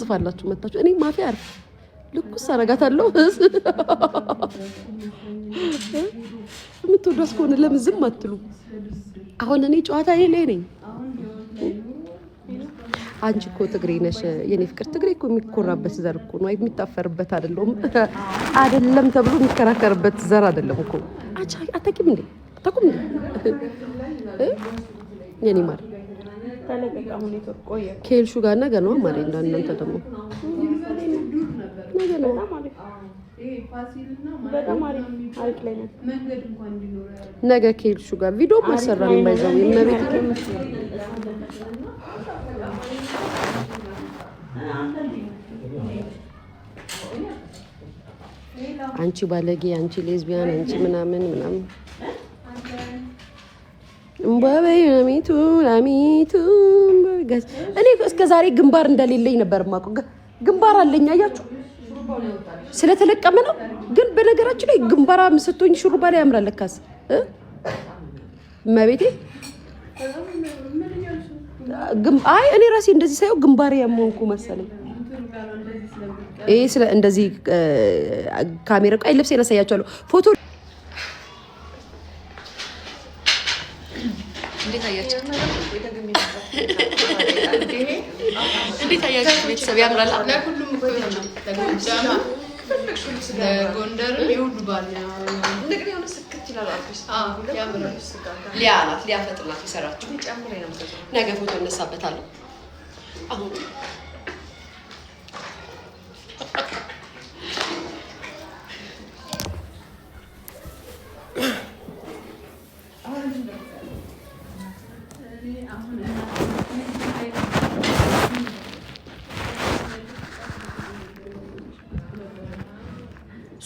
ትጽፋላችሁ መጣችሁ እኔ ማፊያ አርፍ ልኩስ አረጋታለሁ የምትወዷት ከሆነ ለምን ዝም አትሉ አሁን እኔ ጨዋታ ላይ ነኝ አንቺ እኮ ትግሬ ነሽ የኔ ፍቅር ትግሬ እኮ የሚኮራበት ዘር እኮ ነው የሚታፈርበት አይደለም ተብሎ የሚከራከርበት ዘር አይደለም እኮ አታውቂም እንዴ አታውቁም እንዴ የኔ ማር ተለቀቀው ኔትወርክ ቆየ ከልሹ ጋር ነገ ነው ማሪ እንዳንተ ደግሞ ነገ ነው በጣም አሪፍ ላይ ነው ነገ ከልሹ ጋር ቪዲዮ ማሰራን ባይዘው የመቤት አንቺ ባለጌ አንቺ ሌዝቢያን አንቺ ምናምን እምባበይ አሚቱ ጋዝ እኔ እስከ ዛሬ ግንባር እንደሌለኝ ነበር ማቆ ግንባር አለኝ አያችሁ ስለተለቀመ ነው ግን በነገራችን ላይ ግንባራ ምስተኝ ሹሩባ ላይ ያምራል ለካስ መቤቴ አይ እኔ ራሴ እንደዚህ ሳይው ግንባሬ ያመንኩ መሰለኝ ስለ እንደዚህ ካሜራ ቆይ ልብስ ያሳያችኋለሁ ፎቶ እንዴት አያችሁት እንዴት አያችሁት ቤተሰብ ያምራል ለሁሉም እኮ ነው ለጎጃማ ለጎንደር ይሁሉ ባል እንደግዴ ሆነ ስክት ይላል አርቲስት ያምራል ሊያፈጥናት ይሰራችሁ ጨምሬ ነው ነገ ፎቶ እነሳበታለሁ አሁን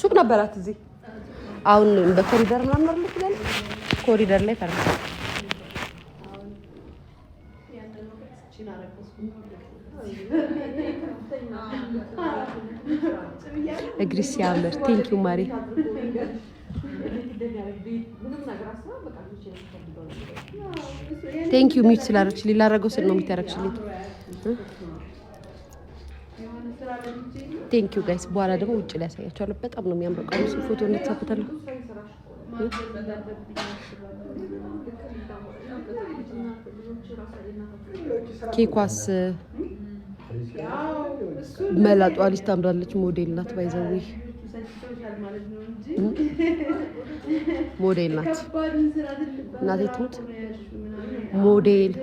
ሱቅ ነበራት እዚህ አሁን በኮሪደር ምናምን አይደል ይላል ኮሪደር ላይ ፈርስ እግሪ ሲያምር ቴንክ ዩ ማሪ ቴንክ ዩ ሚት ስላረክሽ ሊላረገው ስል ነው የሚታረክሽልኝ ቴንክ ዩ ጋይስ በኋላ ደግሞ ውጭ ላይ ያሳያችኋለሁ በጣም ነው የሚያምረው ቀሚሱ ፎቶ እንድትሳፈታለሁ ኬኳስ መላጧ ልጅ ታምራለች ሞዴል ናት ባይዘዊ ሞዴል ናት እናቴ ትሙት ሞዴል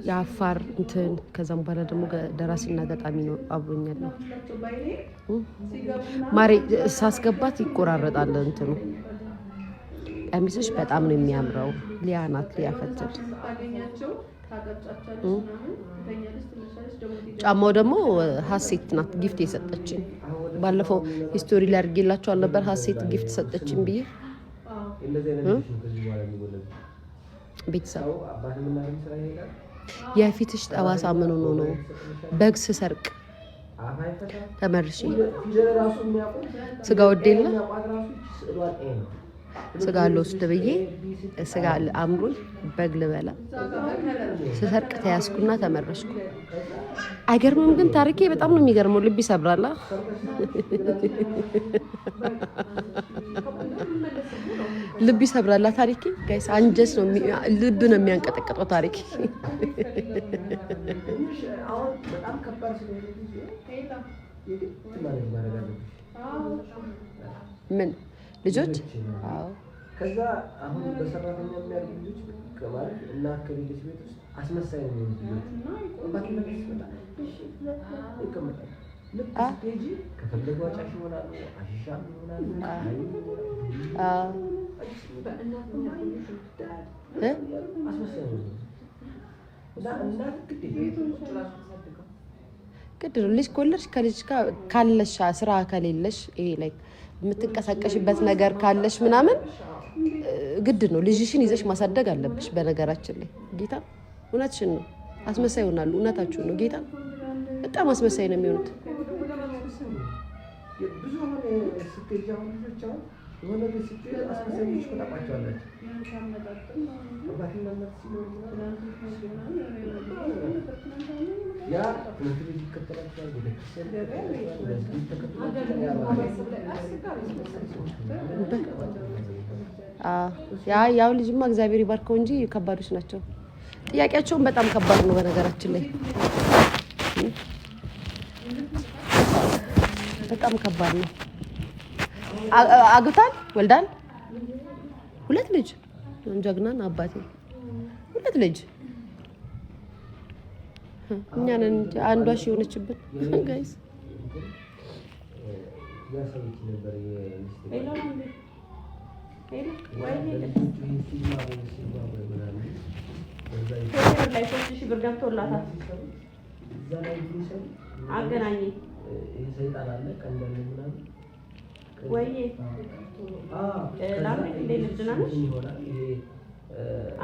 የአፋር እንትን ከዛም በኋላ ደግሞ ደራሲና ገጣሚ ነው አብሮኛለሁ ማሪ ሳስገባት ይቆራረጣል እንትኑ ቀሚስሽ በጣም ነው የሚያምረው ሊያ ናት ሊያ ፈትል ጫማው ደግሞ ሀሴት ናት ጊፍት የሰጠችኝ ባለፈው ሂስቶሪ ላይ አድርጌላችሁ ነበር ሀሴት ጊፍት ሰጠችኝ ብዬ ቤተሰብ የፊትሽ ጠባሳ ምን ሆኖ ነው በግስ ሰርቅ ተመርሺ ስጋ ወዴለ ስጋ ልወስድ ብዬ ስጋ አምሮኝ በግ ልበላ ስሰርቅ ተያዝኩና ተመረሽኩ አይገርምም ግን ታሪኬ በጣም ነው የሚገርመው ልብ ይሰብራል ልብ ይሰብራል ታሪኬ ጋይስ አንጀስ ነው ልብ ነው የሚያንቀጠቅጠው ታሪኬ ምን ልጆች አዎ ከዛ አሁን በሰራተኛ የሚያርጉ ልጆች ከማለት እና ከሌሎች ቤት ውስጥ አስመሳይ ነው ልጅ ከፈለጉ አጫሽ ይሆናሉ አሽሻ ይሆናሉ ግድ ነው ልጅ ኮለሽ ከልጅ ካለሽ ስራ ከሌለሽ ይሄ ላይ የምትንቀሳቀሽበት ነገር ካለሽ ምናምን ግድ ነው ልጅሽን ይዘሽ ማሳደግ አለብሽ በነገራችን ላይ ጌታ እውነትሽን ነው አስመሳይ ይሆናሉ እውነታችሁ ነው ጌታ በጣም አስመሳይ ነው የሚሆኑት ብዙ ስኬጃው ልጆች የሆነ ቤት አስመሳዮች ተጣጣጫለች አባትና እናት ሲኖር ያ ትምህርት ቤት ይከተላቸዋል፣ ቤተክርስቲያን ያው ልጅማ እግዚአብሔር ይባርከው እንጂ ከባዶች ናቸው። ጥያቄያቸውን በጣም ከባድ ነው በነገራችን ላይ በጣም ከባድ ነው። አግብታል ወልዳል 2 ልጅ ጀግናን አባቴ 2 ልጅ እኛ ነን እንጂ አንዷ ሺ ሆነችብን ጋይስ ላይ 3000 ብር ገብቶላታል። አገናኝ ሰይጣን አለ ቀንደል ምናምን ወይዬ ላምሪ እንዴት ነሽ? ደህና ነሽ?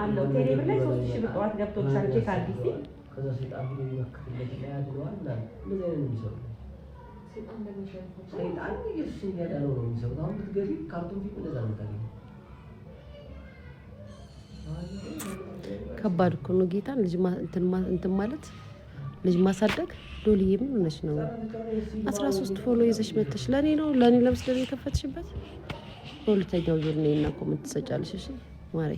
አለው ቴሌ ብር ላይ 3000 ብር ጠዋት ገብቶልሻል። ቼክ አድርጊ። ከዛ ሰይጣን ብሎ ይመክርልሽ ላይ ያድለዋል እና እንደዚህ አይነት ነው የሚሰሩት። ሰይጣን ኢየሱስ ያዳነው ነው የሚሰሩት። አሁን ብትገቢ ካርቱን ፊት እንደዛ ነው ታዲያ ከባድ እኮ ነው ጌታን ልጅ እንትን ማለት ልጅ ማሳደግ። ዶልዬ ምን ሆነሽ ነው 13 ፎሎ ይዘሽ መተሽ ለኔ ነው ለኔ ለምስለኔ የከፈትሽበት ሁለተኛው ዙር ነኝ እና ኮሜንት ትሰጫለሽ። እሺ ማሬ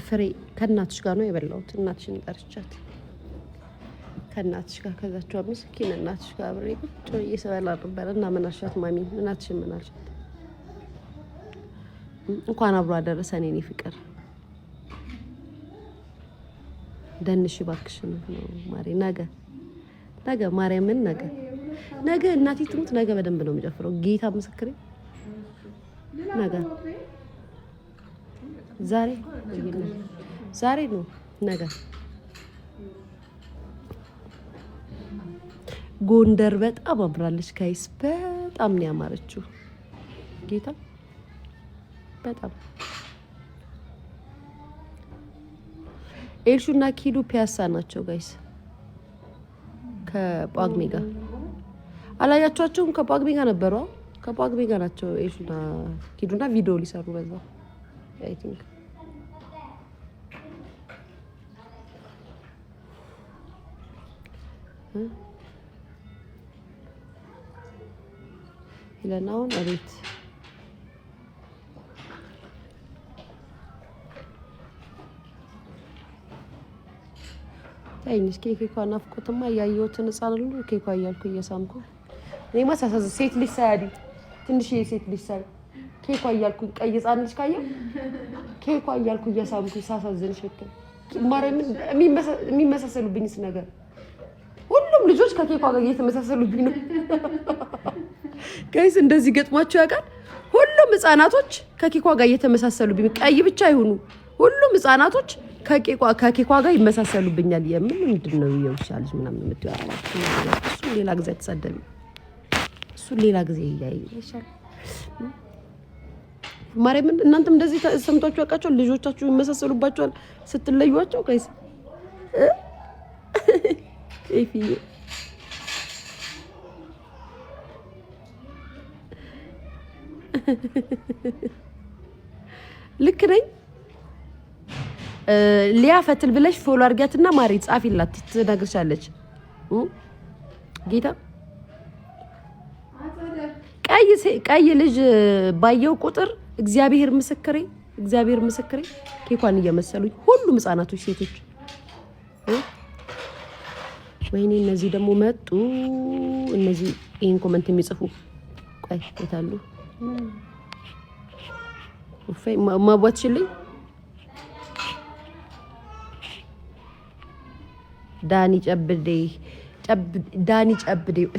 ፍሬ ከእናትሽ ጋር ነው የበላሁት። እናትሽን ጠርቻት ከእናትሽ ጋር ከዛቸው ምስኪን እናትሽ ጋር አብሬ ቁጭ ብዬ ስበላ ነበር እና ምን አልሻት ማሚ? እናትሽን ምን አልሻት? እንኳን አብሮ አደረሰን የኔ ፍቅር። ደንሽ እባክሽ ነው ማሬ። ነገ ማርያምን ነገ እናቴ ትሙት ነገ በደንብ ነው የሚጨፍረው። ጌታ ምስክሬ ነገ ዛሬ ነው ነገ። ጎንደር በጣም አምራለች ጋይስ። በጣም ነው ያማረችው ጌታ በጣም ኤልሹና ኪዱ ፒያሳ ናቸው ጋይስ። ከጳጉሜ ጋር አላያቸዋቸውም? ከጳጉሜ ጋር ነበሩ። ከጳጉሜ ጋር ናቸው ኤልሹና ኪዱና ቪዲዮ ሊሰሩ በዛው አይ ቲንክ ይለናውን አቤት ታይንስ ኬኳ ናፍቆትማ ያየሁትን ህፃን ሁሉ ኬኳ እያልኩ እየሳምኩ እኔማ ሳሳዝ ሴት ልጅ ሳያዲ ትንሽ የሴት ልጅ ሳይ ኬኳ እያልኩ ቀይ ህፃን ልጅ ካየሁ ኬኳ እያልኩ እየሳምኩ ሳሳዝንሽ እኮ ማርያምን የሚመሳሰሉብኝስ ነገር ሁሉም ልጆች ከኬኳ ጋር እየተመሳሰሉብኝ ነው ጋይስ። እንደዚህ ገጥሟቸው ያውቃል? ሁሉም ህፃናቶች ከኬኳ ጋር እየተመሳሰሉብኝ ቀይ ብቻ ይሁኑ ሁሉም ህፃናቶች ከኬኳ ጋር ይመሳሰሉብኛል። የምን ምንድነው የውሻ ልጅ ምናምን የምትያው? እሱ ሌላ ጊዜ ተሰደብ እሱ ሌላ ጊዜ ይሻል። ማርያምን እናንተም እንደዚህ ሰምታችሁ ያውቃችሁ? ልጆቻችሁ ይመሳሰሉባችኋል ስትለዩዋቸው ጋይስ? ኤፊ ልክ ነኝ? ሊያ ፈትል ብለሽ ፎሎ አድርጊያትና ማሪ ጻፊላት ትነግርሻለች። ጌታ ቀይ ልጅ ባየው ቁጥር እግዚአብሔር ምስክሬ ኬኳን እየመሰሉኝ ሁሉም ህፃናቶች ሴቶች። ወይኔ እነዚህ ደግሞ መጡ። እነዚህ ይሄን ኮሜንት የሚጽፉ ቆይ የታሉ? ማቧትሽልኝ ዳኒ ጨብዴ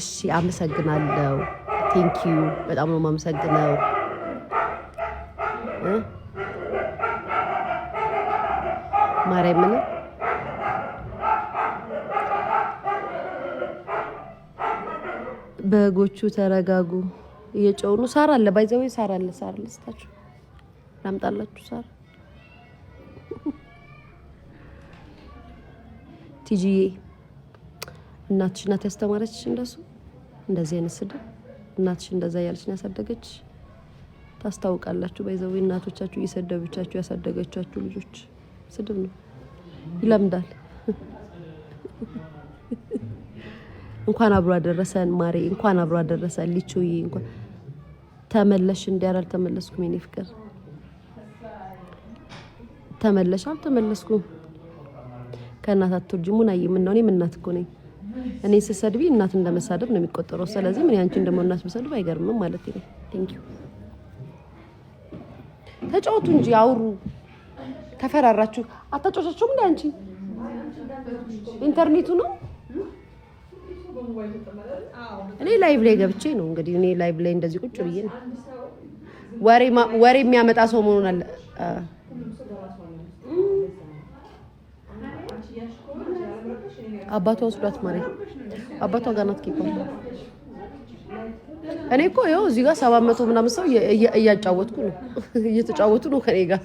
እሺ፣ አመሰግናለሁ። ቴንክ ዩ በጣም ነው የማመሰግነው። ማርያምን በጎቹ ተረጋጉ፣ እየጮሁ ነው። ሳር አለ ባይዘው ሳር አለ። ሳር ልስጣችሁ፣ ላምጣላችሁ ሳር። ቲጂዬ እናትሽ ናት ያስተማረችሽ እንደሱ እንደዚህ አይነት ስድብ እናትሽ እንደዛ እያለች ነው ያሳደገች። ታስታውቃላችሁ። በይዘው እናቶቻችሁ እየሰደበቻችሁ ያሳደገቻችሁ ልጆች ስድብ ነው፣ ይለምዳል። እንኳን አብሮ አደረሰን ማሬ፣ እንኳን አብሮ አደረሰን ሊቾዬ። እንኳን ተመለሽ እንዲያር አልተመለስኩም። የኔ ፍቅር ተመለሽ። አልተመለስኩም። ከእናት አትወርጂ ሙናዬ። ምን ነው እኔም እናት እኮ ነኝ። እኔ ስሰድቢ እናት እንደመሳደብ ነው የሚቆጠረው። ስለዚህ ምን ያንቺ እንደሞናት ብሰድብ አይገርምም ማለት ነው። ቴንክ ዩ። ተጫወቱ እንጂ አውሩ። ተፈራራችሁ። አታጫወቻችሁም እንዴ? አንቺ ኢንተርኔቱ ነው። እኔ ላይቭ ላይ ገብቼ ነው እንግዲህ። እኔ ላይቭ ላይ እንደዚህ ቁጭ ብዬ ነው ወሬ የሚያመጣ ሰው መሆኑን አለ። አባቷ ወስዷት ማሬ፣ አባቷ ጋር ናት ኬኳ። እኔ እኮ ይኸው እዚህ ጋር 700 ምናምን ሰው እያጫወትኩ ነው፣ እየተጫወቱ ነው ከኔ ጋር።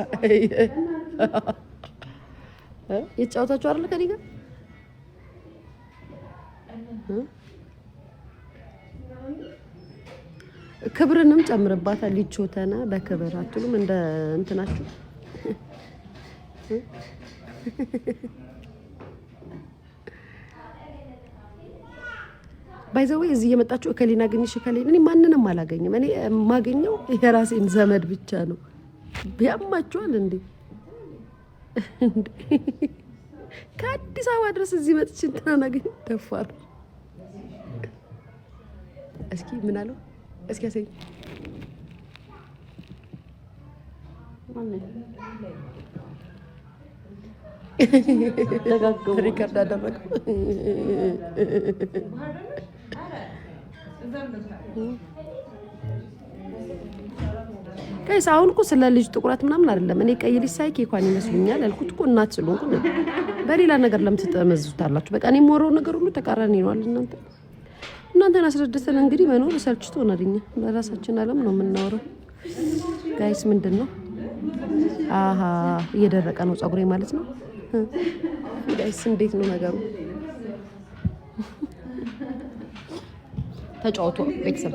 እየተጫወታችሁ አይደል ከኔ ጋር? ክብርንም ጨምርባታል። ሊቾተና በክብር አትሉም እንደ እንትናችሁ። ባይዘው እዚህ እየመጣችሁ እከሌና አገኘሽ እከሌን፣ እኔ ማንንም አላገኝም። እኔ የማገኘው የራሴን ዘመድ ብቻ ነው። ቢያማችኋል እንዴ? ከአዲስ አበባ ድረስ እዚህ መጥቼ እንትና አገኘ ደፋር። እስኪ ምን አለው? እስኪ ያሰኝ ሪከርድ አደረገው። ከይስ አሁን እኮ ስለ ልጅ ጥቁረት ምናምን አይደለም። እኔ ቀይ ልጅ ሳይ ኬኳን ይመስሉኛል ያልኩት እኮ እናት ስለሆንኩ ነው። በሌላ ነገር ለምን ትጠመዝዙታላችሁ? በቃ እኔ የምወራው ነገር ሁሉ ተቃራኒ ነው። እናንተን አስረድተን እንግዲህ መኖር ሰልችቶናል። እኛ በራሳችን ዓለም ነው የምናወራው። ጋይስ ምንድን ነው? አሀ እየደረቀ ነው ፀጉሬ ማለት ነው። ጋይስ እንዴት ነው ነገሩ? ተጫወቱ ቤተሰብ።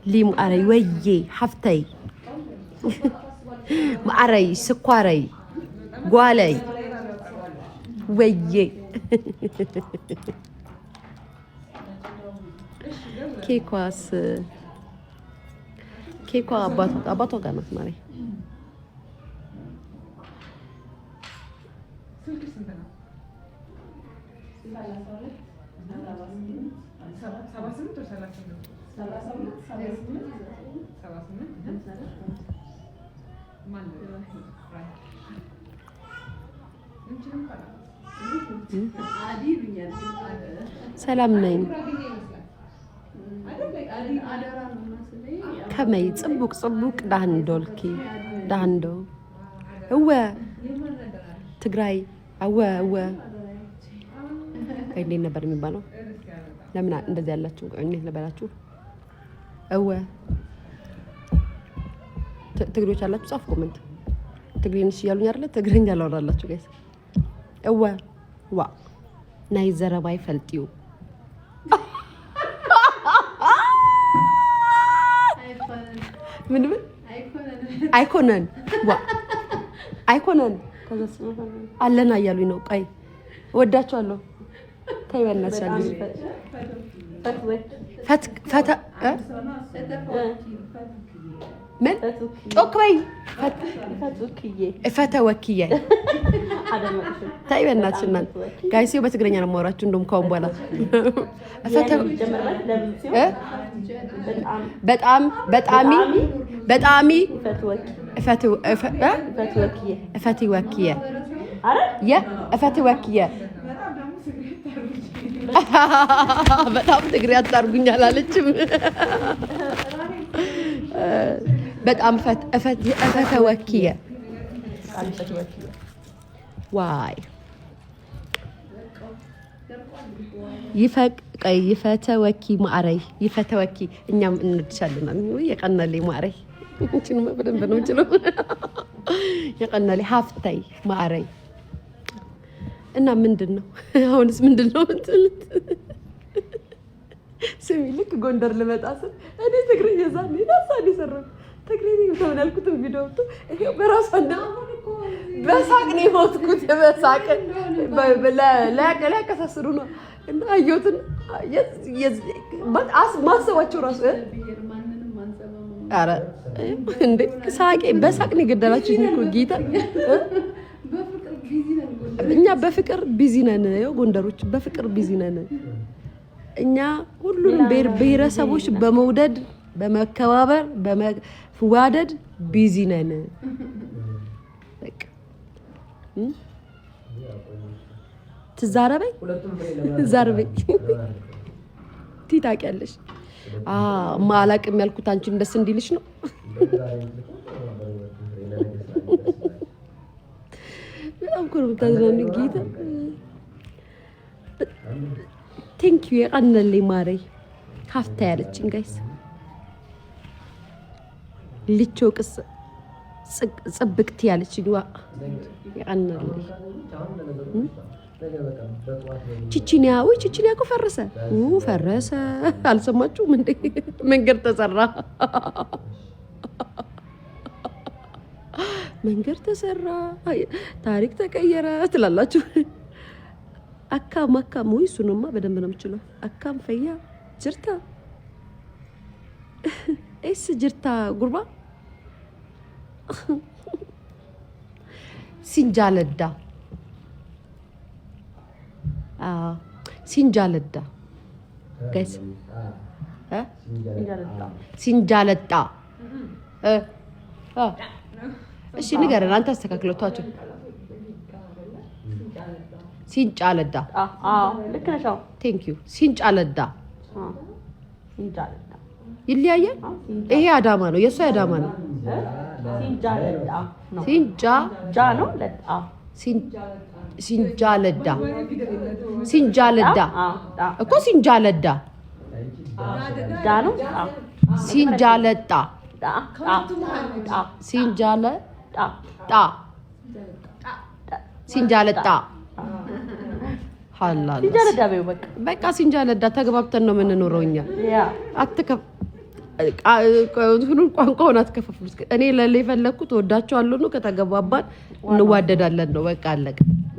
ሊሙ አረይ ወዬ ሀፍተይ ማዕረይ ስኳረይ ጓለይ ወዬ ኬኳስ ኬኳ አባቷ ጋር ናት ማሬ። ሰላም ነኝ። ከመይ ጽቡቅ ጽቡቅ ዳህንዶልኪ ዳህንዶ እወ ትግራይ አወ እወ እንዴት ነበር የሚባለው? ለምን እንደዚህ ያላችሁ እንዴት ነበራችሁ? እወ ትግሬዎች አላችሁ? ጻፍ ኮሜንት። ትግሬንሽ እያሉኝ አይደለ? ትግሬኛ ላወራላችሁ ጋይስ። እወ ዋ ናይ ዘረባይ ፈልጢው ምን አይኮነን ዋ አይኮነን አለና እያሉኝ ነው። ቆይ እወዳችኋለሁ። ተይ በእናትሽ ፈታ ምን ጮክ በይ። ፈተ ወክዬ ተይ በእናትሽ እናንተ ጋይስ። በትግረኛ ነው የማወራችሁ እንደውም ከአሁን በኋላ በጣም በጣሚ በጣሚ እፈቲ ወክዬ እፈቲ ወክዬ በጣም ትግሬ አታርጉኛል አለችም። በጣም እፈተ ወክዬ ዋይ ይፈተወኪ ማዕረይ ይፈተወኪ እኛም እንድሻለን የቀናለኝ ማዕረይ እንቺን በደንብ ነው እንችለው የቀናለኝ ሀፍታይ ማዕረይ እና ምንድነው አሁንስ ምንድነው ስሚ ልክ ጎንደር ልመጣስ እኔ ትግርኛ ዛኔ ዳሳኒ ሰራው ትግርኛ ተመላልኩት ቪዲዮ ወጥቶ ይሄ በራሱ እንደ በሳቅ ነው የሞትኩት በሳቅ ላይ ከሳስሩ ነው እና አየሁትን ማሰባቸው ራሱ ኧረ እንዴ ሳቄ በሳቅ ነው የገደላችሁኝ እኮ ጌታ እኛ በፍቅር ቢዚ ነን ያው ጎንደሮች በፍቅር ቢዚ ነን እኛ ሁሉንም ብሔረሰቦች በመውደድ በመከባበር በመዋደድ ቢዚ ነን በቃ ትዛረበኝ ዛርበኝ ታውቂያለሽ ማላቅም ያልኩት አንቺን ደስ እንዲልሽ ነው በጣም እኮ ነው የምታዝናኑኝ ጌታ ቴንክ ዩ የቀነልኝ ማረይ ሀፍታ ያለችኝ ጋይስ ልቾ ቅስ ጽብቅት ያለችኝ ዋ የቀነልኝ ቺቺኒያ እኮ ፈረሰ አልሰማችሁም እንዴ መንገድ ተሰራ ታሪክ ተቀየረ ትላላችሁ አካም ወይ እሱንማ በደንብ ነው የምችለው አካም ፈያ ጅርታ እስ ጅርታ ጉርባ ሲንጃለዳ ሲንጃለዳ ጋይስ ሲንጃለዳ እሺ ንገረን አንተ አስተካክለቷቸው ሲንጫለዳ ልክ ነሽ ቴንክ ዩ ሲንጫለዳ ይለያያል ይሄ አዳማ ነው የእሱ አዳማ ነው ሲንጃለዳ እኮ ሲንጃለዳ ሲንጃለጣ ሲንጃለጣ ሐላል በቃ ሲንጃለዳ ተግባብተን ነው የምንኖረው እኛ ቋንቋውን አትከፋፍሉት እኔ ለሌ ፈለኩት ወዳቸዋለሁ ነው ከተገባባን እንዋደዳለን ነው በቃ አለቀ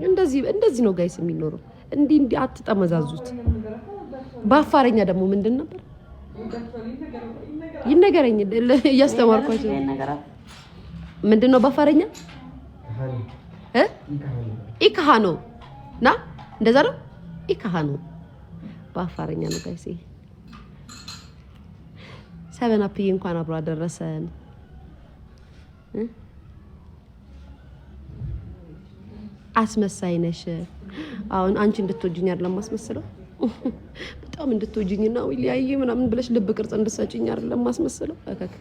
እንደዚህ ነው ጋይስ የሚኖረው እንዲህ አትጠመዛዙት በአፋረኛ ደግሞ ምንድን ነበር ይነገረኝ እያስተማርኳቸው ምንድን ነው በአፋረኛ ኢካሃኖ ና እንደዛ ነው ኢካሃኖ በአፋረኛ ነው ጋይስ ሰበን አፕዬ እንኳን አብሮ አደረሰን አስመሳይ ነሽ አሁን አንቺ እንድትወጂኝ አይደለም ማስመስለው በጣም እንድትወጂኝና ሊያይ ምናምን ብለሽ ልብ ቅርጽ እንድትሰጪኝ አይደለም ማስመስለው አከክ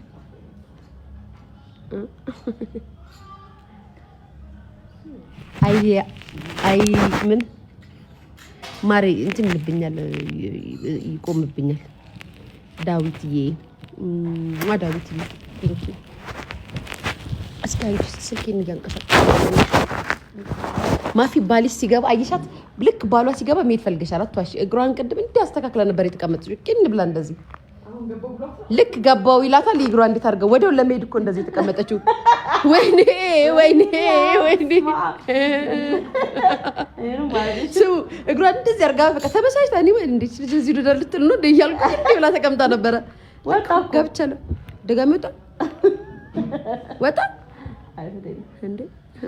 አይ ምን ማሪ እንትን ልብኛል ይቆምብኛል ዳዊትዬ ዳዊትዬ ቴንክ ዩ አስታይሽ ስልኬን እያንቀሳቀስኩ ማፊ ባሊስ ሲገባ አይሻት ልክ ባሏ ሲገባ መሄድ ፈልገሻል አትዋሽ እግሯን ቅድም እንዲህ አስተካክላ ነበር የተቀመጠችው ቂን ብላ እንደዚህ ልክ ገባው ይላታል ይግሯ እንዴት አድርገው ወዲያው ለመሄድ እኮ እንደዚህ የተቀመጠችው ወይኔ ሱ እግሯን እንደዚህ አድርጋ በቃ ተበሳጭታ እኔ እንዴት ልጅ እዚህ ልደር ልትል ነው እያልኩ እንዴ ብላ ተቀምጣ ነበረ ገብቻለሁ ደጋሚ ወጣ እንዴ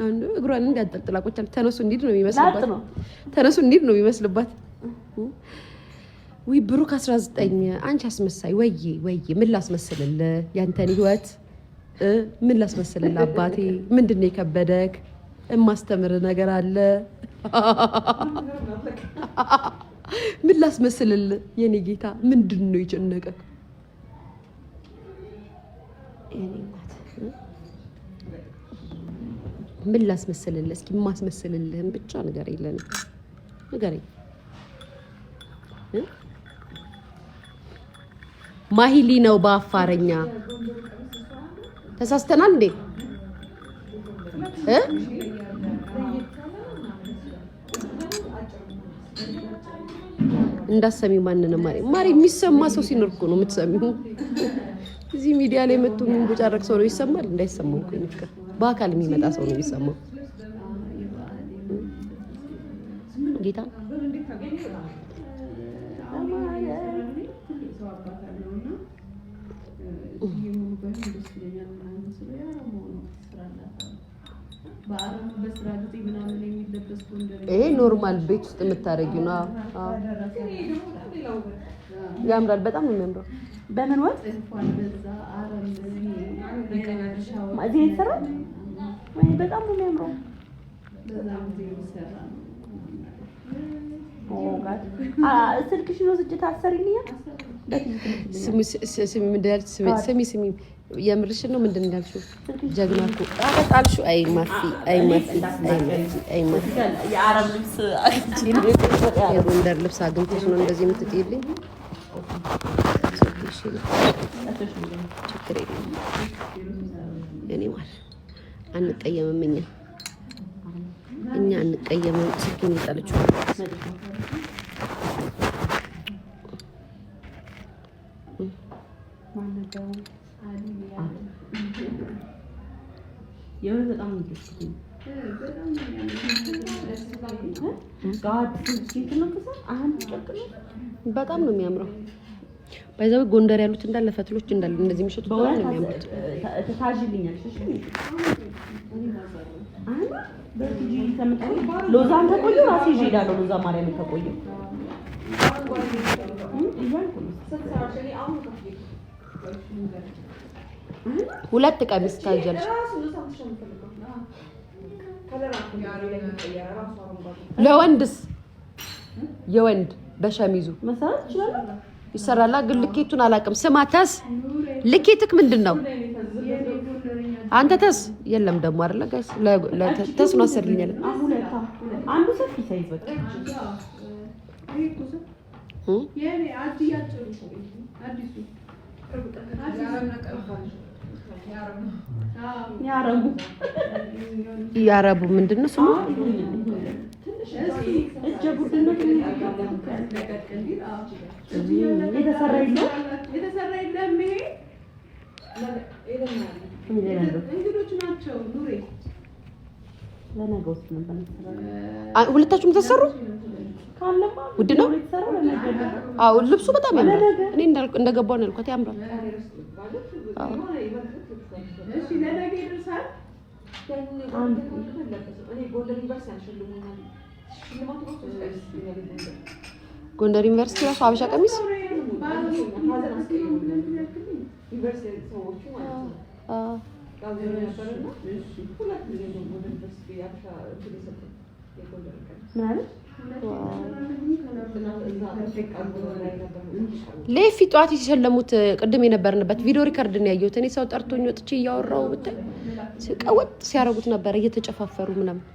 አንዱ እግሯን እንዳጠጥላ ቆቻል ተነሱ እንዲድ ነው የሚመስልባት ወይ ብሩክ 19 አንቺ አስመሳይ ወይ ምን ላስመስልልህ ያንተን ህይወት ምን ላስመስልልህ አባቴ ምንድነው የከበደክ እማስተምር ነገር አለ ምን ላስመስልልህ የኔ ጌታ ምንድነው የጨነቀክ ምን ላስመስልልህ እስኪ ማስመስልልህን ብቻ ነገር የለንም ንገረኝ ማሂሊ ነው በአፋረኛ። ተሳስተናል እንዴ? እንዳሰሚ ማንንም ማሪ የሚሰማ ሰው ሲኖር እኮ ነው የምትሰሚው። እዚህ ሚዲያ ላይ መጥቶ የሚንቦጫረቅ ሰው ነው ይሰማል? እንዳይሰማው እኮ ይመስል በአካል የሚመጣ ሰው ነው የሚሰማው። ጌታ ይሄ ኖርማል ቤት ውስጥ የምታረጊው ነው። ያምራል፣ በጣም ነው የሚያምረው። በምን ወጥ እዚህ ይሰራል ወይ? በጣም ነው የሚያምረው። ስልክሽን ወስጄ ታሰሪልኛል። ስሚ የምርሽን ነው? ምንድን እንዳልሽው? ጀግና እኮ አበጣልሽው። አይ ማፊ የአረብ ልብስ የጎንደር ልብስ አግኝተሽ ነው እንደዚህ የምትጥይልኝ? ችግር የለም እኔ ማለት አንቀየምም። እኛ አንቀየምም። ስልኬን ይጣለችው የሆነ በጣም ይደስልኝ በጣም ነው የሚያምረው። ባይዛው ጎንደር ያሉት እንዳለ ፈትሎች እንዳለ እንደዚህ የሚሸጡት በጣም ነው የሚያምሩት። ታጅልኛለሽ? እሺ ሎዛን ተቆየው ራሴ ይሄዳለሁ። ሎዛ ማርያም ተቆየው ሁለት ቀሚስ ታጃለሽ። ለወንድስ የወንድ በሸሚዙ መሰረት ይችላል ይሰራላ። ግን ልኬቱን አላውቅም። ስማተስ ልኬትክ ምንድነው? አንተ ተስ የለም ደግሞ አይደለ ጋይስ ለተስ ነው አሰርልኛል። አንዱ ሰፊ ሳይዝ በቃ የኔ አዲያጭሩ አዲሱ ያረቡ ምንድነው ስሙ? እጀ ቡድነት የተሰራ የለም። ይሄ እንግዶች ናቸው። ኑሬ ለነገው ነበር። ሁለታችሁም ተሰሩ ካለማ ውድ ነው። አዎ ልብሱ በጣም ያምራል። እኔ እንደገባው ነው ያልኩት። ያምራል። አዎ እሺ ለነገ ይደርሳል። ጎንደር ዩኒቨርሲቲ ራሱ ሀበሻ ቀሚስ ሌፊ ጧት የተሸለሙት ቅድም የነበርንበት ቪዲዮ ሪከርድ ነው ያየሁት። እኔ ሰው ጠርቶኝ ወጥቼ እያወራሁ ብታይ ሲቀወጥ ሲያረጉት ነበር እየተጨፋፈሩ ምናምን።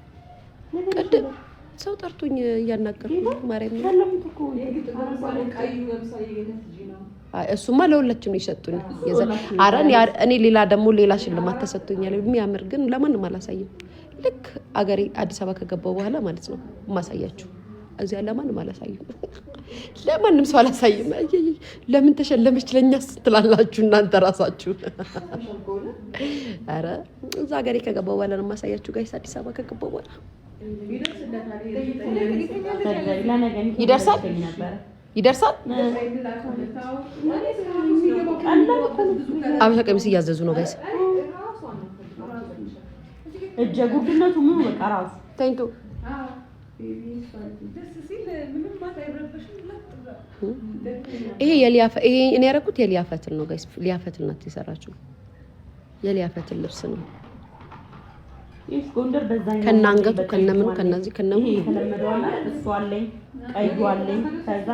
ቅድም ሰው ጠርቶኝ እያናገርኩ ማርያም እሱማ ለሁላችንም ነው የሰጡኝ። እኔ ሌላ ደግሞ ሌላ ሽልማት ተሰጥቶኛል የሚያምር ግን ለማንም አላሳየም። ልክ አገሬ አዲስ አበባ ከገባው በኋላ ማለት ነው ማሳያችሁ። እዚያ ለማንም አላሳየም። ለማንም ሰው አላሳየም። ለምን ተሸለመች ለኛስ ትላላችሁ እናንተ ራሳችሁ። አረ እዛ አገሬ ከገባው በኋላ ነው ማሳያችሁ ጋይስ። አዲስ አበባ ከገባው በኋላ ይደርሳል። አበሻ ቀሚስ እያዘዙ ነው ጋይስ። እጀ ጉድነቱ ምን በቃ ራሱ ታንቱ ይሄ እኔ ያደረኩት የሊያፈትን ነው ጋይስ። ሊያፈትን ናት የሰራችው። የሊያፈትን ልብስ ነው ጎንደር በዛኛው ከናንገቱ ከነምኑ ከነዚህ ከነሙ ይሄ ተለመደዋል። እሱ አለኝ ቀዩ አለኝ ከዛ